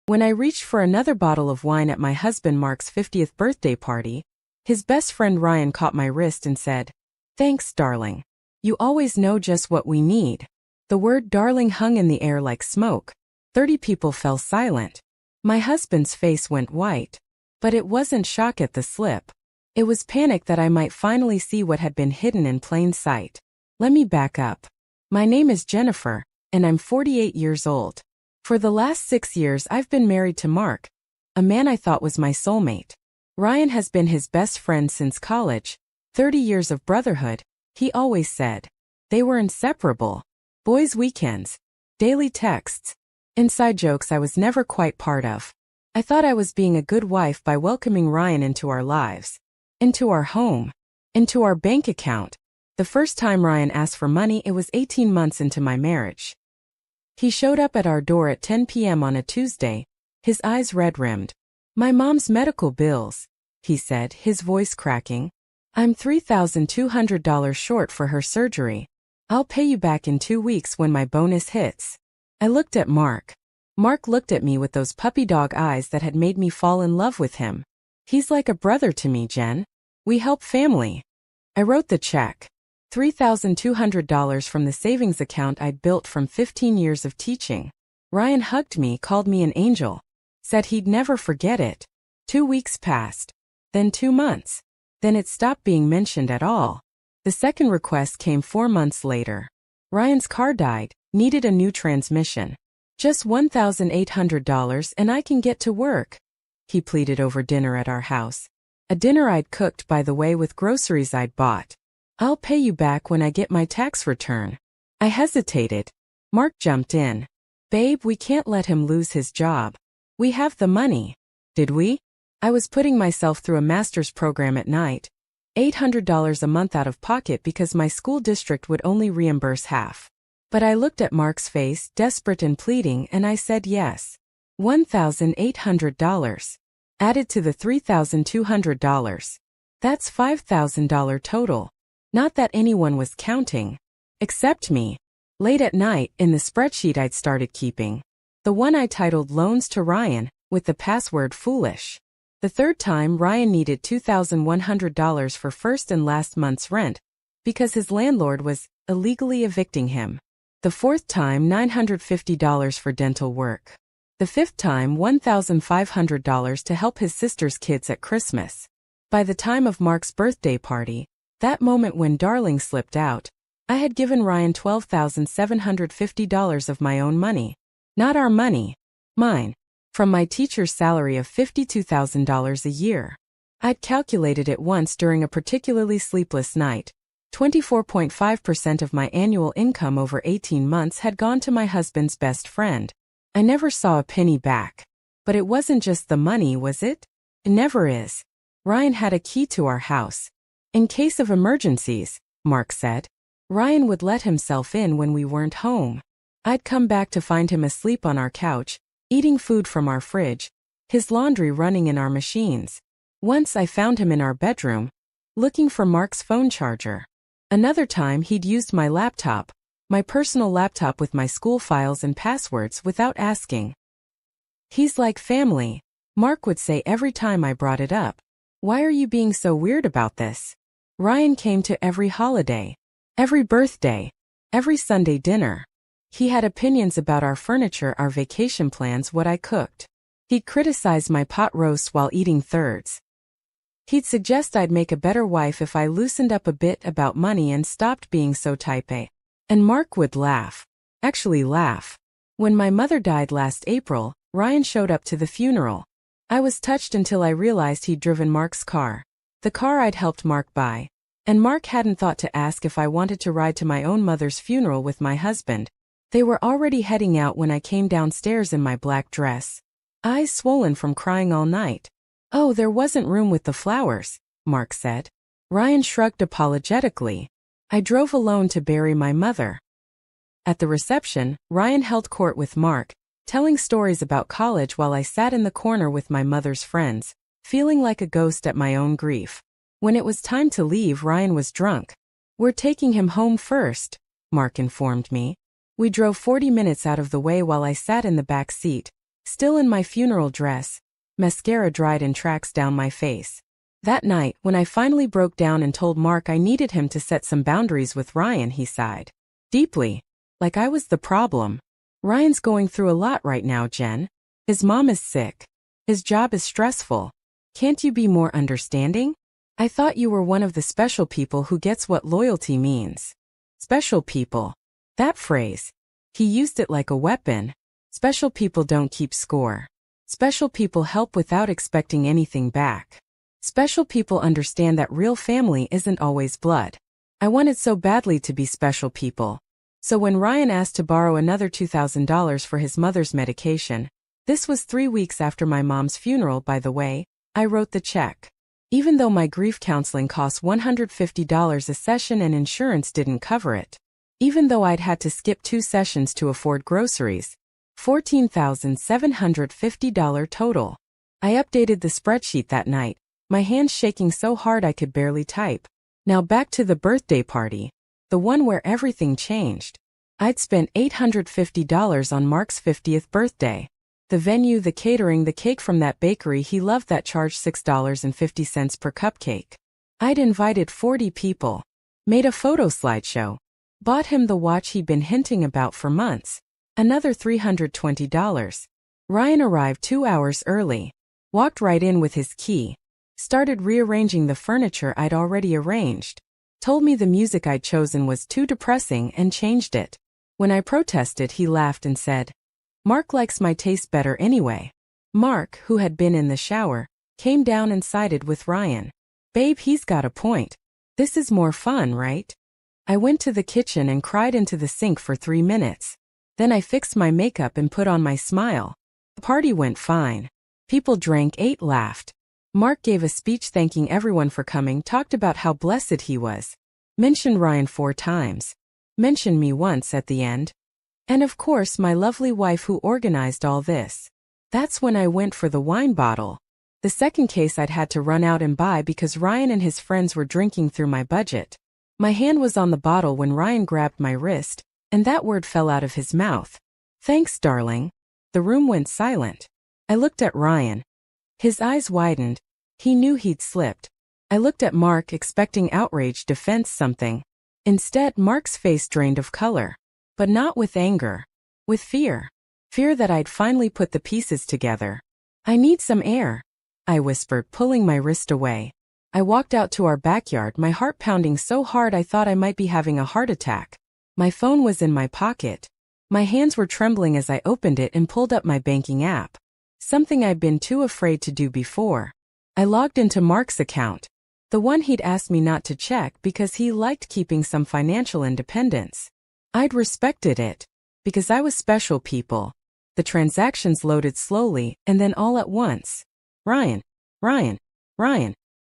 When I reached for another bottle of wine at my husband Mark's 50th birthday party, his best friend Ryan caught my wrist and said, "Thanks, darling. You always know just what we need." The word darling hung in the air like smoke. 30 people fell silent. My husband's face went white. But it wasn't shock at the slip. It was panic that I might finally see what had been hidden in plain sight. Let me back up. My name is Jennifer, and I'm 48 years old. For the last 6 years I've been married to Mark, a man I thought was my soulmate. Ryan has been his best friend since college, 30 years of brotherhood, he always said. They were inseparable. Boys' weekends, daily texts, inside jokes I was never quite part of. I thought I was being a good wife by welcoming Ryan into our lives, into our home, into our bank account. The first time Ryan asked for money, it was 18 months into my marriage. He showed up at our door at 10 p.m. on a Tuesday, his eyes red-rimmed. "My mom's medical bills," he said, his voice cracking. "I'm $3,200 short for her surgery. I'll pay you back in 2 weeks when my bonus hits." I looked at Mark. Mark looked at me with those puppy dog eyes that had made me fall in love with him. "He's like a brother to me, Jen. We help family." I wrote the check. $3,200 from the savings account I'd built from 15 years of teaching. Ryan hugged me, called me an angel, said he'd never forget it. 2 weeks passed. Then 2 months. Then it stopped being mentioned at all. The second request came 4 months later. Ryan's car died, needed a new transmission. "Just $1,800 and I can get to work," he pleaded over dinner at our house. A dinner I'd cooked, by the way, with groceries I'd bought. "I'll pay you back when I get my tax return." I hesitated. Mark jumped in. "Babe, we can't let him lose his job. We have the money." Did we? I was putting myself through a master's program at night. $800 a month out of pocket because my school district would only reimburse half. But I looked at Mark's face, desperate and pleading, and I said yes. $1,800. Added to the $3,200. That's $5,000 total. Not that anyone was counting. Except me. Late at night, in the spreadsheet I'd started keeping, the one I titled Loans to Ryan, with the password Foolish. The third time Ryan needed $2,100 for first and last month's rent, because his landlord was illegally evicting him. The fourth time $950 for dental work. The fifth time $1,500 to help his sister's kids at Christmas. By the time of Mark's birthday party, that moment when darling slipped out, I had given Ryan $12,750 of my own money. Not our money. Mine. From my teacher's salary of $52,000 a year. I'd calculated it once during a particularly sleepless night. 24.5% of my annual income over 18 months had gone to my husband's best friend. I never saw a penny back. But it wasn't just the money, was it? It never is. Ryan had a key to our house. In case of emergencies, Mark said, Ryan would let himself in when we weren't home. I'd come back to find him asleep on our couch, eating food from our fridge, his laundry running in our machines. Once I found him in our bedroom, looking for Mark's phone charger. Another time he'd used my laptop, my personal laptop with my school files and passwords, without asking. "He's like family," Mark would say every time I brought it up. "Why are you being so weird about this?" Ryan came to every holiday, every birthday, every Sunday dinner. He had opinions about our furniture, our vacation plans, what I cooked. He'd criticize my pot roast while eating thirds. He'd suggest I'd make a better wife if I loosened up a bit about money and stopped being so type A. And Mark would laugh. Actually laugh. When my mother died last April, Ryan showed up to the funeral. I was touched until I realized he'd driven Mark's car. The car I'd helped Mark buy. And Mark hadn't thought to ask if I wanted to ride to my own mother's funeral with my husband. They were already heading out when I came downstairs in my black dress, eyes swollen from crying all night. "Oh, there wasn't room with the flowers," Mark said. Ryan shrugged apologetically. I drove alone to bury my mother. At the reception, Ryan held court with Mark, telling stories about college while I sat in the corner with my mother's friends, feeling like a ghost at my own grief. When it was time to leave, Ryan was drunk. "We're taking him home first," Mark informed me. We drove 40 minutes out of the way while I sat in the back seat, Still in my funeral dress, mascara dried in tracks down my face. That night, when I finally broke down and told Mark I needed him to set some boundaries with Ryan, he sighed deeply, like I was the problem. Ryan's going through a lot right now, Jen. His mom is sick. His job is stressful. Can't you be more understanding? I thought you were one of the special people who gets what loyalty means. Special people. That phrase. He used it like a weapon. Special people don't keep score. Special people help without expecting anything back. Special people understand that real family isn't always blood. I wanted so badly to be special people. So when Ryan asked to borrow another $2,000 for his mother's medication, this was 3 weeks after my mom's funeral, by the way, I wrote the check. Even though my grief counseling cost $150 a session and insurance didn't cover it. Even though I'd had to skip 2 sessions to afford groceries. $14,750 total. I updated the spreadsheet that night, my hands shaking so hard I could barely type. Now back to the birthday party. The one where everything changed. I'd spent $850 on Mark's 50th birthday. The venue, the catering, the cake from that bakery he loved that charged $6.50 per cupcake. I'd invited 40 people. Made a photo slideshow. Bought him the watch he'd been hinting about for months. Another $320. Ryan arrived 2 hours early. Walked right in with his key. Started rearranging the furniture I'd already arranged. Told me the music I'd chosen was too depressing and changed it. When I protested, he laughed and said, Mark likes my taste better anyway. Mark, who had been in the shower, came down and sided with Ryan. Babe, he's got a point. This is more fun, right? I went to the kitchen and cried into the sink for 3 minutes. Then I fixed my makeup and put on my smile. The party went fine. People drank, ate, laughed. Mark gave a speech thanking everyone for coming, talked about how blessed he was. Mentioned Ryan 4 times. Mentioned me once at the end. And of course my lovely wife who organized all this. That's when I went for the wine bottle. The second case I'd had to run out and buy because Ryan and his friends were drinking through my budget. My hand was on the bottle when Ryan grabbed my wrist, and that word fell out of his mouth. Thanks, darling. The room went silent. I looked at Ryan. His eyes widened. He knew he'd slipped. I looked at Mark, expecting outrage, defense, something. Instead, Mark's face drained of color. But not with anger. With fear. Fear that I'd finally put the pieces together. I need some air, I whispered, pulling my wrist away. I walked out to our backyard, my heart pounding so hard I thought I might be having a heart attack. My phone was in my pocket. My hands were trembling as I opened it and pulled up my banking app. Something I'd been too afraid to do before. I logged into Mark's account. The one he'd asked me not to check because he liked keeping some financial independence. I'd respected it. Because I was special, people. The transactions loaded slowly, and then all at once. Ryan.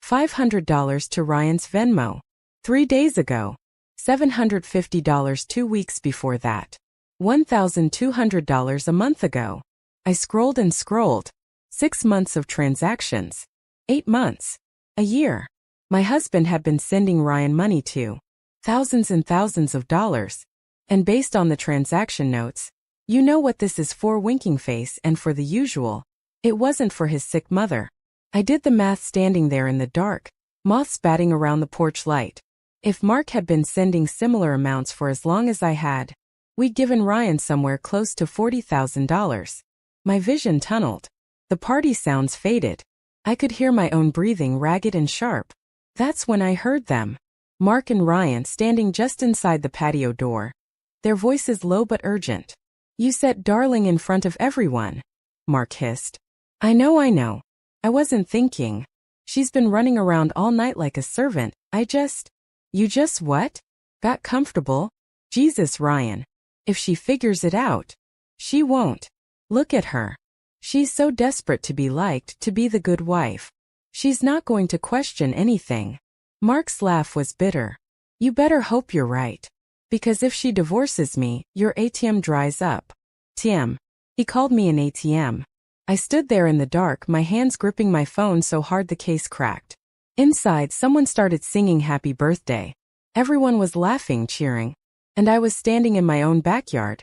$500 to Ryan's Venmo. 3 days ago. $750 2 weeks before that. $1,200 a month ago. I scrolled and scrolled. 6 months of transactions. 8 months. A year. My husband had been sending Ryan money too. Thousands and thousands of dollars. And based on the transaction notes, you know what this is for, winking face, and for the usual. It wasn't for his sick mother. I did the math standing there in the dark, moths batting around the porch light. If Mark had been sending similar amounts for as long as I had, we'd given Ryan somewhere close to $40,000. My vision tunneled. The party sounds faded. I could hear my own breathing, ragged and sharp. That's when I heard them. Mark and Ryan standing just inside the patio door. Their voices low but urgent. You said darling in front of everyone. Mark hissed. I know. I wasn't thinking. She's been running around all night like a servant. You just what? Got comfortable? Jesus, Ryan. If she figures it out. She won't. Look at her. She's so desperate to be liked, to be the good wife. She's not going to question anything. Mark's laugh was bitter. You better hope you're right. Because if she divorces me, your ATM dries up. TM. He called me an ATM. I stood there in the dark, my hands gripping my phone so hard the case cracked. Inside, someone started singing happy birthday. Everyone was laughing, cheering. And I was standing in my own backyard.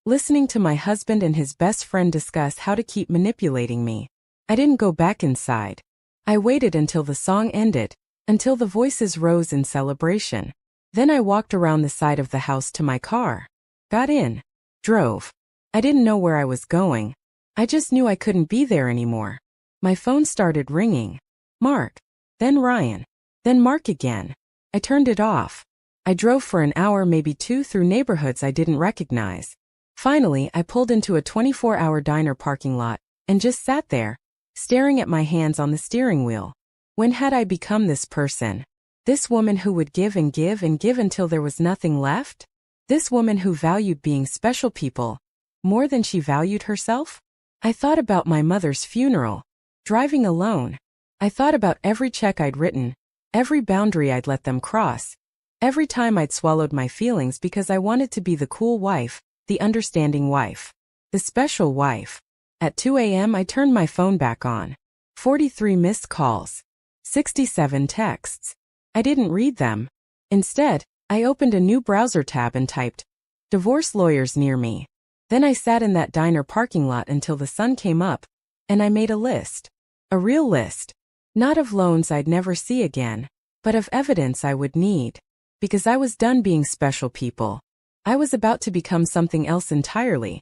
listening to my husband and his best friend discuss how to keep manipulating me. I didn't go back inside. I waited until the song ended, until the voices rose in celebration. Then I walked around the side of the house to my car. Got in. Drove. I didn't know where I was going. I just knew I couldn't be there anymore. My phone started ringing. Mark. Then Ryan. Then Mark again. I turned it off. I drove for an hour, maybe two, through neighborhoods I didn't recognize. Finally, I pulled into a 24-hour diner parking lot and just sat there, staring at my hands on the steering wheel. When had I become this person? This woman who would give and give and give until there was nothing left? This woman who valued being special people more than she valued herself? I thought about my mother's funeral, driving alone. I thought about every check I'd written, every boundary I'd let them cross, every time I'd swallowed my feelings because I wanted to be the cool wife, the understanding wife, the special wife. At 2 a.m. I turned my phone back on. 43 missed calls. 67 texts. I didn't read them. Instead, I opened a new browser tab and typed, "Divorce lawyers near me." Then I sat in that diner parking lot until the sun came up, and I made a list. A real list. Not of loans I'd never see again, but of evidence I would need. Because I was done being special people. I was about to become something else entirely.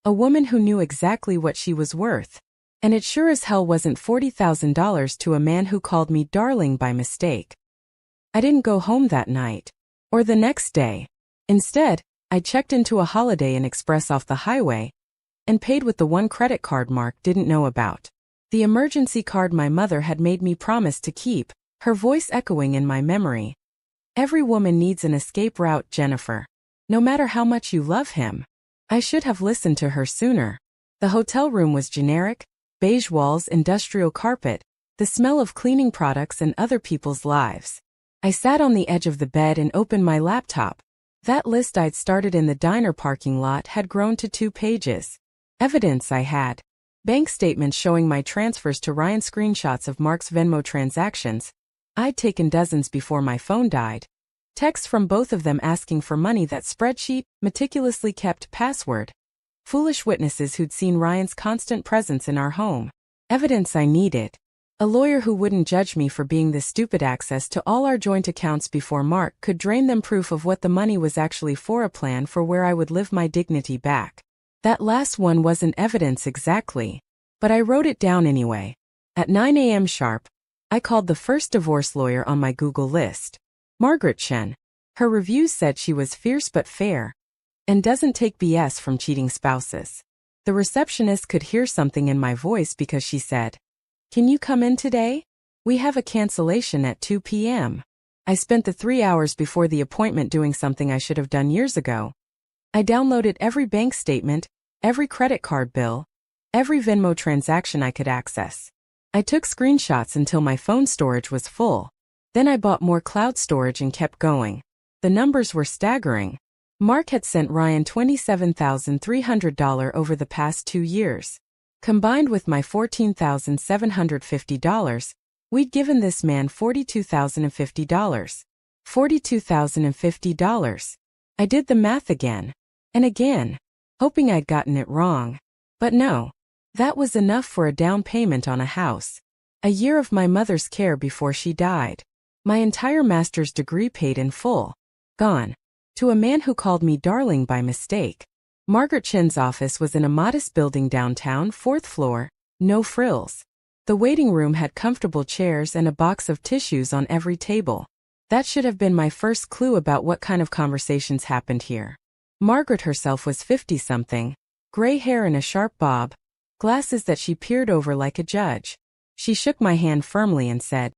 A woman who knew exactly what she was worth. And it sure as hell wasn't $40,000 to a man who called me darling by mistake. I didn't go home that night. Or the next day. Instead, I checked into a Holiday Inn Express off the highway and paid with the one credit card Mark didn't know about. The emergency card my mother had made me promise to keep, her voice echoing in my memory. Every woman needs an escape route, Jennifer. No matter how much you love him. I should have listened to her sooner. The hotel room was generic, beige walls, industrial carpet, the smell of cleaning products and other people's lives. I sat on the edge of the bed and opened my laptop. That list I'd started in the diner parking lot had grown to 2 pages. Evidence I had. Bank statements showing my transfers to Ryan, screenshots of Mark's Venmo transactions. I'd taken dozens before my phone died. Texts from both of them asking for money, that spreadsheet, meticulously kept password. Foolish witnesses who'd seen Ryan's constant presence in our home. Evidence I needed. A lawyer who wouldn't judge me for being this stupid. Access to all our joint accounts before Mark could drain them. Proof of what the money was actually for. A plan for where I would live, my dignity back. That last one wasn't evidence exactly. But I wrote it down anyway. At 9 a.m. sharp, I called the first divorce lawyer on my Google list. Margaret Chen. Her reviews said she was fierce but fair and doesn't take BS from cheating spouses. The receptionist could hear something in my voice because she said, "Can you come in today? We have a cancellation at 2 p.m. I spent the 3 hours before the appointment doing something I should have done years ago. I downloaded every bank statement, every credit card bill, every Venmo transaction I could access. I took screenshots until my phone storage was full. Then I bought more cloud storage and kept going. The numbers were staggering. Mark had sent Ryan $27,300 over the past 2 years. Combined with my $14,750, we'd given this man $42,050. $42,050. I did the math again. And again. Hoping I'd gotten it wrong. But no. That was enough for a down payment on a house. A year of my mother's care before she died. My entire master's degree paid in full. Gone. To a man who called me darling by mistake. Margaret Chen's office was in a modest building downtown, 4th floor, no frills. The waiting room had comfortable chairs and a box of tissues on every table. That should have been my first clue about what kind of conversations happened here. Margaret herself was 50-something, gray hair in a sharp bob, glasses that she peered over like a judge. She shook my hand firmly and said,